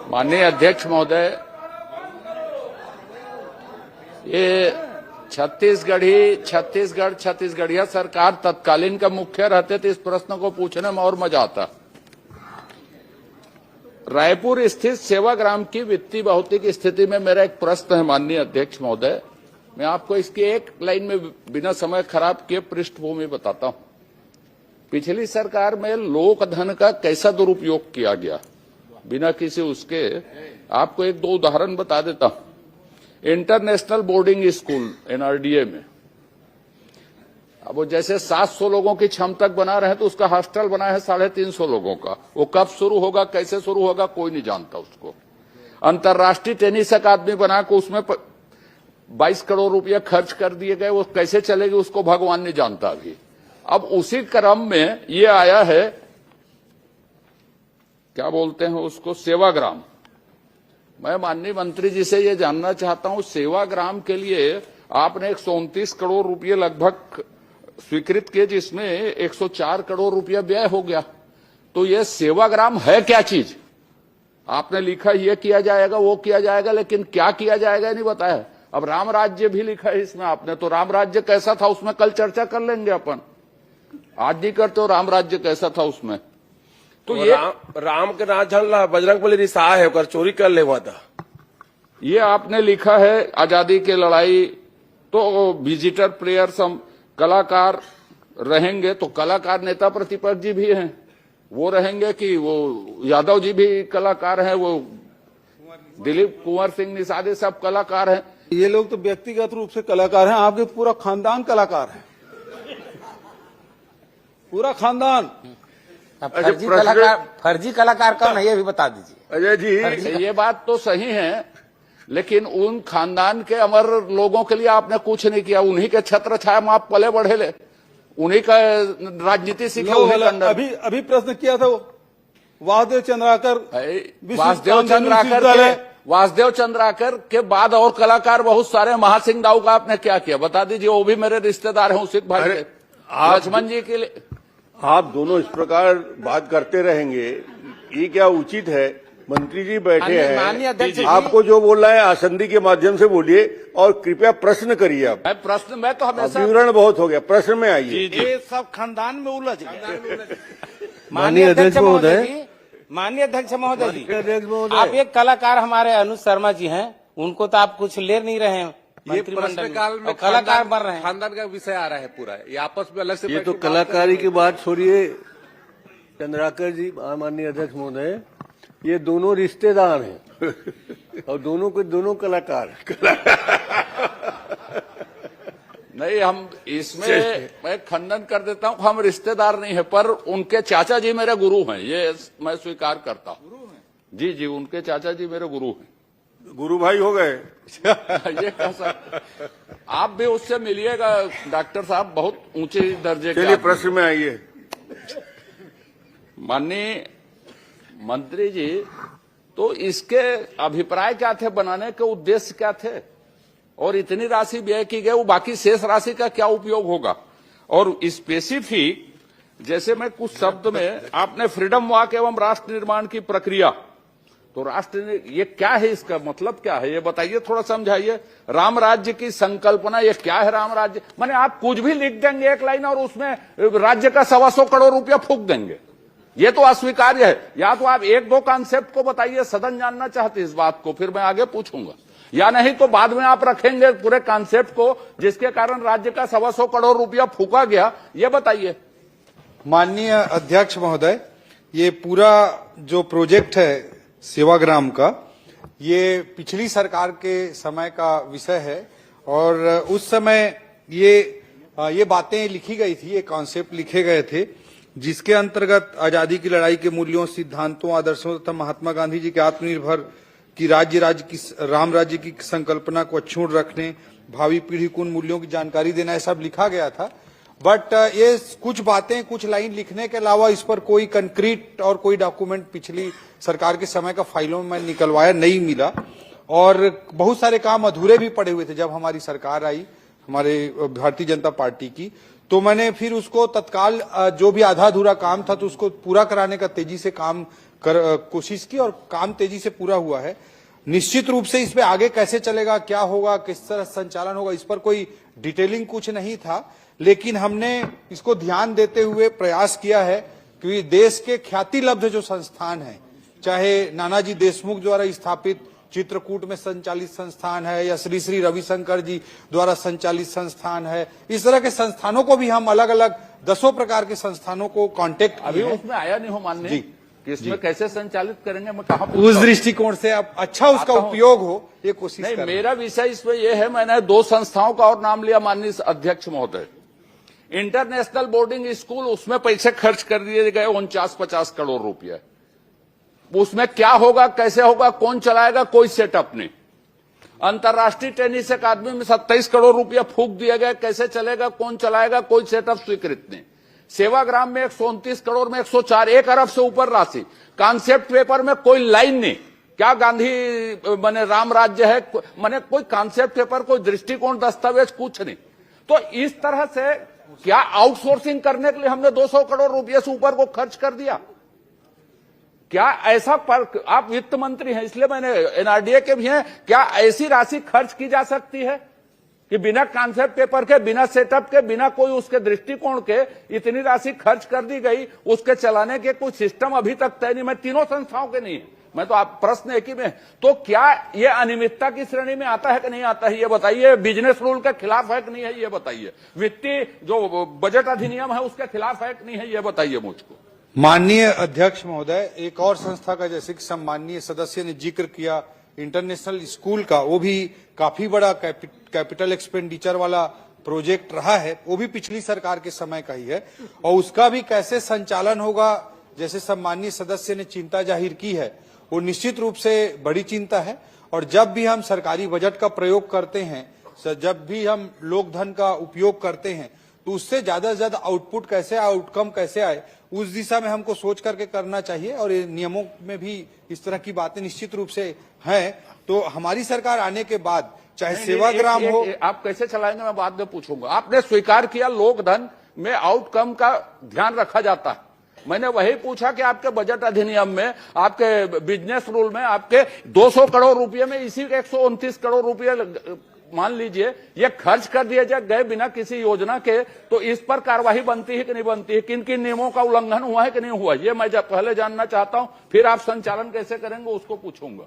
माननीय अध्यक्ष महोदय, ये छत्तीसगढ़िया सरकार तत्कालीन का मुख्य रहते थे, इस प्रश्न को पूछने में और मजा आता। रायपुर स्थित सेवाग्राम की वित्तीय भौतिक स्थिति में मेरा एक प्रश्न है माननीय अध्यक्ष महोदय। मैं आपको इसकी एक लाइन में बिना समय खराब किए पृष्ठभूमि बताता हूं। पिछली सरकार में लोक धन का कैसा दुरुपयोग किया गया, बिना किसी उसके आपको एक दो उदाहरण बता देता हूं। इंटरनेशनल बोर्डिंग स्कूल एनआरडीए में अब वो जैसे 700 लोगों की क्षमता बना रहे हैं, तो उसका हॉस्टल बना है 350 लोगों का। वो कब शुरू होगा, कैसे शुरू होगा, कोई नहीं जानता उसको। अंतर्राष्ट्रीय टेनिस अकादमी बना के उसमें 22 करोड़ रुपया खर्च कर दिए गए। वो कैसे चलेगी उसको भगवान नहीं जानता अभी। अब उसी क्रम में ये आया है, क्या बोलते हैं उसको, सेवाग्राम। मैं माननीय मंत्री जी से ये जानना चाहता हूं, सेवाग्राम के लिए आपने 129 करोड़ रुपये लगभग स्वीकृत किए, जिसमें 104 करोड़ रुपया व्यय हो गया। तो ये सेवाग्राम है क्या चीज? आपने लिखा ये किया जाएगा, वो किया जाएगा, लेकिन क्या किया जाएगा नहीं बताया। अब राम राज्य भी लिखा है इसमें आपने, तो राम राज्य कैसा था उसमें कल चर्चा कर लेंगे अपन। आज नहीं करते हो राम राज्य कैसा था उसमें। तो ये राम के नाथ झंडा बजरंगबली रिसा है होकर चोरी कर ले हुआ था। ये आपने लिखा है आजादी की लड़ाई, तो विजिटर प्लेयर्स हम कलाकार रहेंगे, तो कलाकार नेता प्रतिपक्ष जी भी हैं, वो रहेंगे कि वो यादव जी भी कलाकार हैं, वो दिलीप कुंवर सिंह निषाद सब कलाकार हैं। ये लोग तो व्यक्तिगत रूप से कलाकार हैं, आपके पूरा खानदान कलाकार है, पूरा खानदान। फर्जी कलाकार कौन है ये भी बता दीजिए। अजय जी, ये बात तो सही है, लेकिन उन खानदान के अमर लोगों के लिए आपने कुछ नहीं किया। उन्हीं के छत्र छाया में आप पले बढ़े ले, उन्हीं का राजनीति सीखे। अभी प्रश्न किया था वो वासुदेव चंद्राकर के बाद और कलाकार बहुत सारे। महासिंह दाऊ का आपने क्या किया बता दीजिए, वो भी मेरे रिश्तेदार हैं उसी भाई के। लक्ष्मण जी के लिए आप दोनों इस प्रकार बात करते रहेंगे, ये क्या उचित है? मंत्री जी बैठे हैं, आपको जो बोल रहा है आसंदी के माध्यम से बोलिए और कृपया प्रश्न करिए। आप प्रश्न में तो हमेशा विवरण बहुत हो गया, प्रश्न में आइए। ये सब खानदान में उलझ गए। माननीय अध्यक्ष महोदय जी, आप एक कलाकार हमारे अनुज शर्मा जी हैं, उनको तो आप कुछ ले नहीं रहे हैं प्रश्नकाल में। कलाकार बन रहे हैं, खानदान का विषय आ रहा है पूरा, ये आपस में अलग से। ये तो कलाकारी की बात छोड़िए चंद्राकर जी, माननीय अध्यक्ष महोदय, ये दोनों रिश्तेदार हैं और दोनों के दोनों कलाकार हैं। नहीं, हम इसमें मैं खंडन कर देता हूं, हम रिश्तेदार नहीं है, पर उनके चाचा जी मेरे गुरु हैं, ये मैं स्वीकार करता हूं। जी जी, उनके चाचा जी मेरे गुरु हैं। गुरु भाई हो गए। ये कैसा, आप भी उससे मिलिएगा डॉक्टर साहब, बहुत ऊंचे दर्जे के। चलिए प्रश्न में आइए। माननीय मंत्री जी, तो इसके अभिप्राय क्या थे, बनाने के उद्देश्य क्या थे, और इतनी राशि व्यय की गई, वो बाकी शेष राशि का क्या उपयोग होगा? और स्पेसिफिक जैसे मैं कुछ शब्द में, आपने फ्रीडम वॉक एवं राष्ट्र निर्माण की प्रक्रिया, तो राष्ट्र ये क्या है, इसका मतलब क्या है ये बताइए, थोड़ा समझाइए। राम राज्य की संकल्पना, ये क्या है राम राज्य? माने आप कुछ भी लिख देंगे एक लाइन और उसमें राज्य का 125 करोड़ रुपया फूंक देंगे, ये तो अस्वीकार्य है। या तो आप एक दो कॉन्सेप्ट को बताइए, सदन जानना चाहते इस बात को, फिर मैं आगे पूछूंगा। या नहीं तो बाद में आप रखेंगे पूरे कॉन्सेप्ट को, जिसके कारण राज्य का 125 करोड़ रुपया फूका गया, ये बताइए। माननीय अध्यक्ष महोदय, ये पूरा जो प्रोजेक्ट है सेवाग्राम का, ये पिछली सरकार के समय का विषय है, और उस समय ये बातें लिखी गई थी, ये कॉन्सेप्ट लिखे गए थे, जिसके अंतर्गत आजादी की लड़ाई के मूल्यों, सिद्धांतों, आदर्शों तथा महात्मा गांधी जी के आत्मनिर्भर की राम राज्य की संकल्पना को अक्षुण्ण रखने, भावी पीढ़ी को उन मूल्यों की जानकारी देना, ये सब लिखा गया था। बट ये कुछ बातें, कुछ लाइन लिखने के अलावा इस पर कोई कंक्रीट और कोई डॉक्यूमेंट पिछली सरकार के समय का फाइलों में निकलवाया नहीं मिला, और बहुत सारे काम अधूरे भी पड़े हुए थे। जब हमारी सरकार आई, हमारे भारतीय जनता पार्टी की, तो मैंने फिर उसको तत्काल जो भी आधा अधूरा काम था तो उसको पूरा कराने का तेजी से काम कोशिश की और काम तेजी से पूरा हुआ है। निश्चित रूप से इस पे आगे कैसे चलेगा, क्या होगा, किस तरह संचालन होगा, इस पर कोई डिटेलिंग कुछ नहीं था, लेकिन हमने इसको ध्यान देते हुए प्रयास किया है कि देश के ख्यातिलब्ध जो संस्थान है, चाहे नानाजी देशमुख द्वारा स्थापित चित्रकूट में संचालित संस्थान है या श्री श्री रविशंकर जी द्वारा संचालित संस्थान है, इस तरह के संस्थानों को भी हम अलग अलग 10 प्रकार के संस्थानों को कांटेक्ट अभी उसमें आया नहीं हो मानने कि इसमें कैसे संचालित करेंगे, मैं कहा उस दृष्टिकोण से अब अच्छा उसका उपयोग हो, ये कोशिश नहीं। कर मेरा विषय इसमें यह है, मैंने 2 संस्थाओं का और नाम लिया माननीय अध्यक्ष महोदय। इंटरनेशनल बोर्डिंग स्कूल, उसमें पैसे खर्च कर दिए गए 49-50 करोड़ रुपया। उसमें क्या होगा, कैसे होगा, कौन चलाएगा, कोई सेटअप नहीं। अंतर्राष्ट्रीय टेनिस अकादमी में 27 करोड़ रुपया फूंक दिया गया, कैसे चलेगा, कौन चलाएगा, कोई सेटअप स्वीकृत नहीं। सेवाग्राम में 129 करोड़ में 104, 1 अरब से ऊपर राशि। कॉन्सेप्ट पेपर में कोई लाइन नहीं, क्या गांधी माने राम राज्य है, माने कोई कॉन्सेप्ट पेपर, कोई दृष्टिकोण, दस्तावेज कुछ नहीं। तो इस तरह से क्या आउटसोर्सिंग करने के लिए हमने 200 करोड़ रुपये से ऊपर को खर्च कर दिया? क्या ऐसा पर आप वित्त मंत्री हैं, इसलिए मैंने एनआरडीए के भी हैं, क्या ऐसी राशि खर्च की जा सकती है कि बिना कॉन्सेप्ट पेपर के, बिना सेटअप के, बिना कोई उसके दृष्टिकोण के इतनी राशि खर्च कर दी गई? उसके चलाने के कुछ सिस्टम अभी तक तय नहीं। मैं तीनों संस्थाओं के नहीं है, मैं तो आप प्रश्न एक ही में। तो क्या ये अनियमितता की श्रेणी में आता है कि नहीं आता है, ये बताइए। बिजनेस रूल के खिलाफ है कि नहीं है, ये बताइए। वित्तीय जो बजट अधिनियम है उसके खिलाफ है कि नहीं है, ये बताइए मुझको। माननीय अध्यक्ष महोदय, एक और संस्था का जैसे कि सम्माननीय सदस्य ने जिक्र किया इंटरनेशनल स्कूल का, वो भी काफी बड़ा कैपिटल एक्सपेंडिचर वाला प्रोजेक्ट रहा है, वो भी पिछली सरकार के समय का ही है। और उसका भी कैसे संचालन होगा, जैसे सम्माननीय सदस्य ने चिंता जाहिर की है, वो निश्चित रूप से बड़ी चिंता है। और जब भी हम सरकारी बजट का प्रयोग करते हैं, जब भी हम लोक धन का उपयोग करते हैं, तो उससे ज्यादा से ज्यादा आउटपुट कैसे, आउटकम कैसे आए, उस दिशा में हमको सोच करके करना चाहिए। और नियमों में भी इस तरह की बातें निश्चित रूप से हैं। तो हमारी सरकार आने के बाद चाहे सेवाग्राम हो, आप कैसे चलाएंगे मैं बाद में पूछूंगा। आपने स्वीकार किया लोक धन में आउटकम का ध्यान रखा जाता है। मैंने वही पूछा कि आपके बजट अधिनियम में, आपके बिजनेस रूल में, आपके 200 करोड़ रुपए में इसी 129 करोड़ रुपए मान लीजिए ये खर्च कर दिए गए बिना किसी योजना के, तो इस पर कार्रवाई बनती है कि नहीं बनती है? किन किन नियमों का उल्लंघन हुआ है कि नहीं हुआ, ये मैं पहले जानना चाहता हूं, फिर आप संचालन कैसे करेंगे उसको पूछूंगा।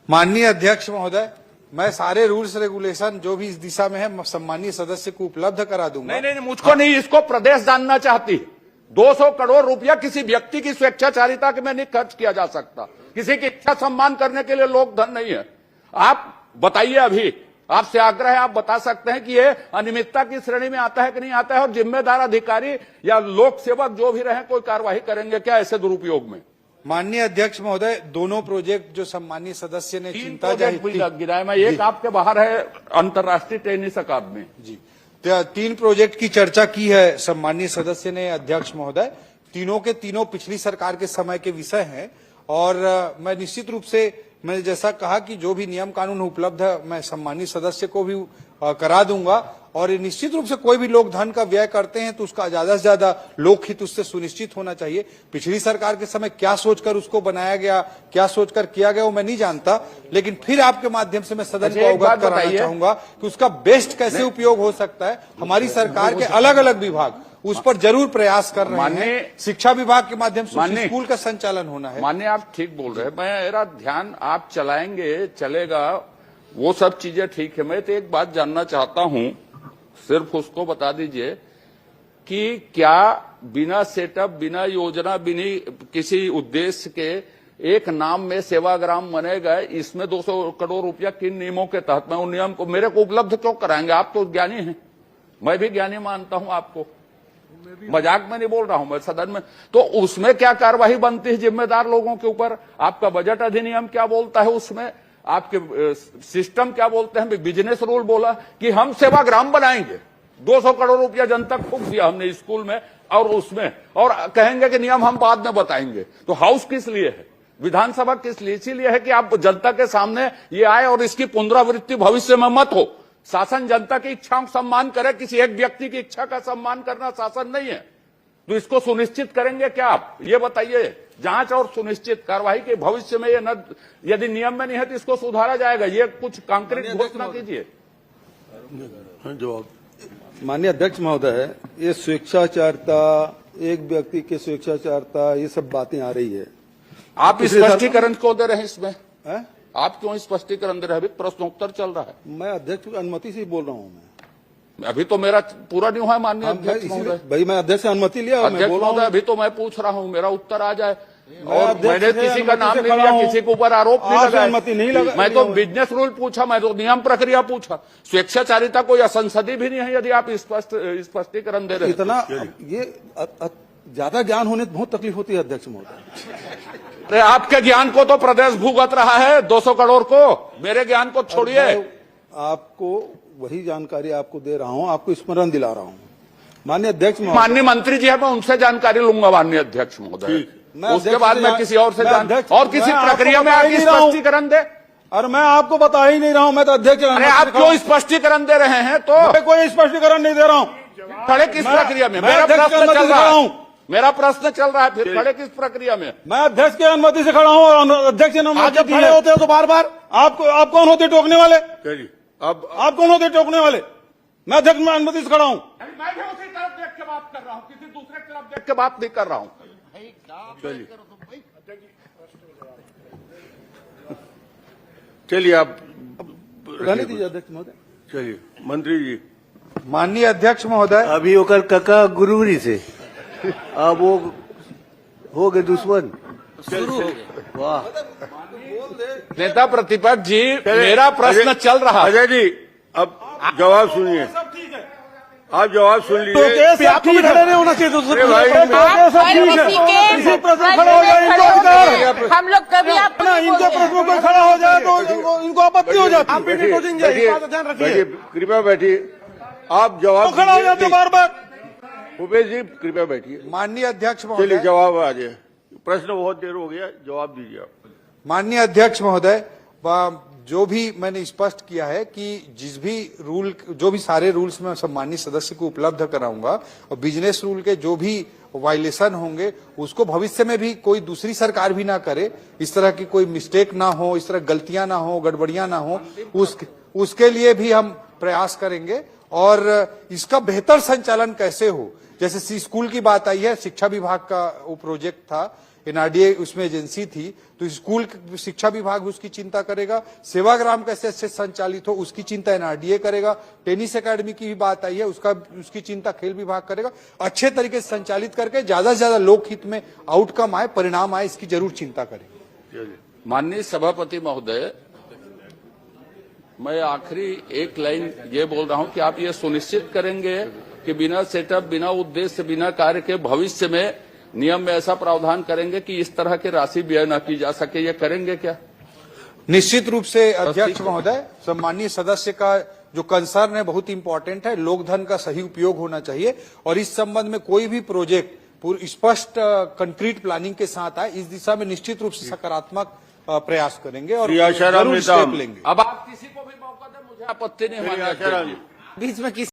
माननीय अध्यक्ष महोदय, मैं सारे रूल्स रेगुलेशन जो भी इस दिशा में है सम्माननीय सदस्य को उपलब्ध करा दूंगा। नहीं, मुझको नहीं, इसको प्रदेश जानना चाहती है। 200 करोड़ रुपया किसी व्यक्ति की स्वेच्छाचारिता के में नहीं खर्च किया जा सकता। किसी की इच्छा सम्मान करने के लिए लोक धन नहीं है। आप बताइए, अभी आपसे आग्रह है, आप बता सकते हैं कि ये अनियमितता की श्रेणी में आता है कि नहीं आता है, और जिम्मेदार अधिकारी या लोक सेवक जो भी रहे कोई कार्रवाई करेंगे क्या ऐसे दुरुपयोग में? माननीय अध्यक्ष महोदय, दोनों प्रोजेक्ट जो सम्मानीय सदस्य ने चिंता जाहिर की, गिराया मैं एक आपके बाहर है अंतर्राष्ट्रीय टेनिस अकादमी जी, 3 प्रोजेक्ट की चर्चा की है सम्मानीय सदस्य ने अध्यक्ष महोदय। तीनों के तीनों पिछली सरकार के समय के विषय हैं। और मैं निश्चित रूप से, मैंने जैसा कहा कि जो भी नियम कानून उपलब्ध है मैं सम्मानीय सदस्य को भी करा दूंगा। और निश्चित रूप से कोई भी लोग धन का व्यय करते हैं तो उसका ज्यादा से ज्यादा लोकहित उससे सुनिश्चित होना चाहिए। पिछली सरकार के समय क्या सोचकर उसको बनाया गया, क्या सोचकर किया गया, वो मैं नहीं जानता, लेकिन फिर आपके माध्यम से मैं सदन को अवगत कराना चाहूंगा कि उसका बेस्ट कैसे उपयोग हो सकता है। हमारी सरकार के अलग अलग विभाग उस पर जरूर प्रयास कर रहे हैं। शिक्षा विभाग के माध्यम से स्कूल का संचालन होना है। माननीय, आप ठीक बोल रहे हैं। मेरा ध्यान, आप चलाएंगे, चलेगा, वो सब चीजें ठीक है। मैं तो एक बात जानना चाहता हूं, सिर्फ उसको बता दीजिए कि क्या बिना सेटअप, बिना योजना, बिना किसी उद्देश्य के एक नाम में सेवाग्राम बनेगा, इसमें 200 करोड़ रुपया किन नियमों के तहत? मैं उन नियम को मेरे को उपलब्ध क्यों कराएंगे? आप तो ज्ञानी हैं, मैं भी ज्ञानी मानता हूं आपको, मजाक में नहीं बोल रहा हूं मैं सदन में। तो उसमें क्या कार्रवाई बनती है जिम्मेदार लोगों के ऊपर? आपका बजट अधिनियम क्या बोलता है उसमें? आपके सिस्टम क्या बोलते हैं? बिजनेस रूल बोला कि हम सेवाग्राम बनाएंगे, 200 करोड़ रुपया जनता फूंक दिया हमने स्कूल में और उसमें, और कहेंगे कि नियम हम बाद में बताएंगे। तो हाउस किस लिए है, विधानसभा किस लिए? इसीलिए है कि आप जनता के सामने ये आए और इसकी पुनरावृत्ति भविष्य में मत हो। शासन जनता की इच्छाओं का सम्मान करे, किसी एक व्यक्ति की इच्छा का सम्मान करना शासन नहीं है। तो इसको सुनिश्चित करेंगे क्या आप, ये बताइए। जांच और सुनिश्चित कार्रवाई के भविष्य में ये न, यदि नियम में नहीं है तो इसको सुधारा जाएगा। ये कुछ कांक्रीट घोषणा कीजिए। जवाब माननीय अध्यक्ष महोदय, ये स्वेच्छाचारिता, एक व्यक्ति के स्वेच्छाचारिता, ये सब बातें आ रही है। आप स्पष्टीकरण क्यों दे रहे हैं इसमें? है? आप क्यों स्पष्टीकरण दे रहे हैं? अभी प्रश्नोत्तर चल रहा है। मैं अध्यक्ष की अनुमति से ही बोल रहा हूँ। मैं अभी तो मेरा पूरा नहीं हुआ है माननीय अध्यक्ष महोदय। भाई मैं अध्यक्ष से अनुमति लिया, मैं अध्यक्ष बोल रहा महोदय हूँ। अभी तो मैं पूछ रहा हूँ, मेरा उत्तर आ जाए। और अध्यक्ष मैंने से किसी का अनुमति नाम से नहीं खड़ा लिया, हूं। किसी के ऊपर आरोप नहीं आपसे लगाया। अनुमति नहीं लगा- मैं तो नहीं बिजनेस रूल पूछा, मैं तो नियम प्रक्रिया पूछा। स्वेच्छाचारिता कोई असंसदीय भी नहीं है यदि आप स्पष्टीकरण दे रहे हैं। इतना ये ज्यादा ज्ञान होने से बहुत तकलीफ होती है अध्यक्ष महोदय। अरे आपके ज्ञान को तो प्रदेश भुगत रहा है 200 करोड़ को, मेरे ज्ञान को छोड़िए। आपको वही जानकारी आपको दे रहा हूँ, आपको स्मरण दिला रहा हूँ। माननीय अध्यक्ष महोदय, माननीय मंत्री जी है, मैं उनसे जानकारी लूंगा माननीय अध्यक्ष महोदय। मैं उसके अध्यक्ष बाद से मैं जान- किसी और से मैं जान अध्यक्ष- और किसी मैं आपको प्रक्रिया में बता आप ही नहीं रहा हूं। स्पष्टीकरण दे। अरे मैं आपको बता ही नहीं रहा हूँ, मैं तो अध्यक्ष। अरे आप क्यों स्पष्टीकरण दे रहे हैं? तो मैं कोई स्पष्टीकरण नहीं दे रहा हूँ। खड़े किस मैं- प्रक्रिया में? मैं मेरा अध्यक्ष की प्रश्न अनुमति चल से रहा खड़ा है। हूं। मेरा प्रश्न चल रहा है, फिर खड़े किस प्रक्रिया में? मैं अध्यक्ष की अनुमति से खड़ा हूँ और अध्यक्ष ने अनुमति जब दी खड़े है। होते हो तो बार बार आप कौन होते टोकने वाले? चलिए अब आप कौन होते टोकने वाले? मैं अध्यक्ष में अनुमति से खड़ा हूँ। मैं भी उसी तरफ देख के बात कर रहा हूँ, किसी दूसरे तरफ देख के बात नहीं कर रहा हूँ। चलिए आप रहने दीजिए अध्यक्ष महोदय। चलिए मंत्री जी। माननीय अध्यक्ष महोदय, अभी ओकर कका गुरुरी से अब वो हो गए दुश्मन शुरू। वाह, नेता प्रतिपक्ष जी, मेरा प्रश्न चल रहा है। अजय जी अब जवाब सुनिए। सब ठीक है। आप जवाब सुन लीजिए। आपको भी खड़े नहीं होना चाहिए दूसरे अरे भाई, इसी प्रश्न खड़ा हो जाए इनको अधिकार। हम लोग कभी आपको ना नहीं इनके बोलते प्रश्नों पर खड़ा हो जाए तो इनको आपत्ति हो जाती है। बैठिए, बैठिए, कृपया बैठिए। आप जवाब तो खड़ा हो जाते बार बार। भूपेश जी कृपया बैठिए। माननीय अध्यक्ष चलिए महोदय, जवाब आ जाए। प्रश्न बहुत देर हो गया, जवाब दीजिए आप। माननीय अध्यक्ष महोदय, जो भी मैंने स्पष्ट किया है कि जो भी सारे रूल्स मैं सम्मानित सदस्य को उपलब्ध कराऊंगा और बिजनेस रूल के जो भी वायलेशन होंगे उसको भविष्य में भी कोई दूसरी सरकार भी ना करे, इस तरह की कोई मिस्टेक ना हो, इस तरह गलतियां ना हो, गड़बड़ियां ना हो, उसके लिए भी हम प्रयास करेंगे। और इसका बेहतर संचालन कैसे हो, जैसे स्कूल की बात आई है, शिक्षा विभाग का वो प्रोजेक्ट था, एनआरडीए उसमें एजेंसी थी, तो स्कूल शिक्षा विभाग भी उसकी चिंता करेगा। सेवाग्राम कैसे अच्छे संचालित हो उसकी चिंता एनआरडीए करेगा। टेनिस एकेडमी की भी बात आई है, उसकी चिंता खेल विभाग करेगा। अच्छे तरीके से संचालित करके ज्यादा से ज्यादा लोकहित में आउटकम आए, परिणाम आए, इसकी जरूर चिंता करेंगे। माननीय सभापति महोदय, मैं आखिरी एक लाइन ये बोल रहा हूं कि आप ये सुनिश्चित करेंगे कि बिना सेटअप, बिना उद्देश्य, बिना कार्य के भविष्य में नियम में ऐसा प्रावधान करेंगे कि इस तरह की राशि व्यय न की जा सके। ये करेंगे क्या? निश्चित रूप से अध्यक्ष महोदय, सम्मानीय सदस्य का जो कंसर्न है बहुत इंपॉर्टेंट है। लोक धन का सही उपयोग होना चाहिए और इस संबंध में कोई भी प्रोजेक्ट पूरी स्पष्ट कंक्रीट प्लानिंग के साथ आए, इस दिशा में निश्चित रूप से सकारात्मक प्रयास करेंगे और आशाराम जरूर नेता। स्टेप लेंगे। अब आप किसी को भी मौका दें, मुझे आपत्ति नहीं। माननीय अध्यक्ष जी। बीच में किसी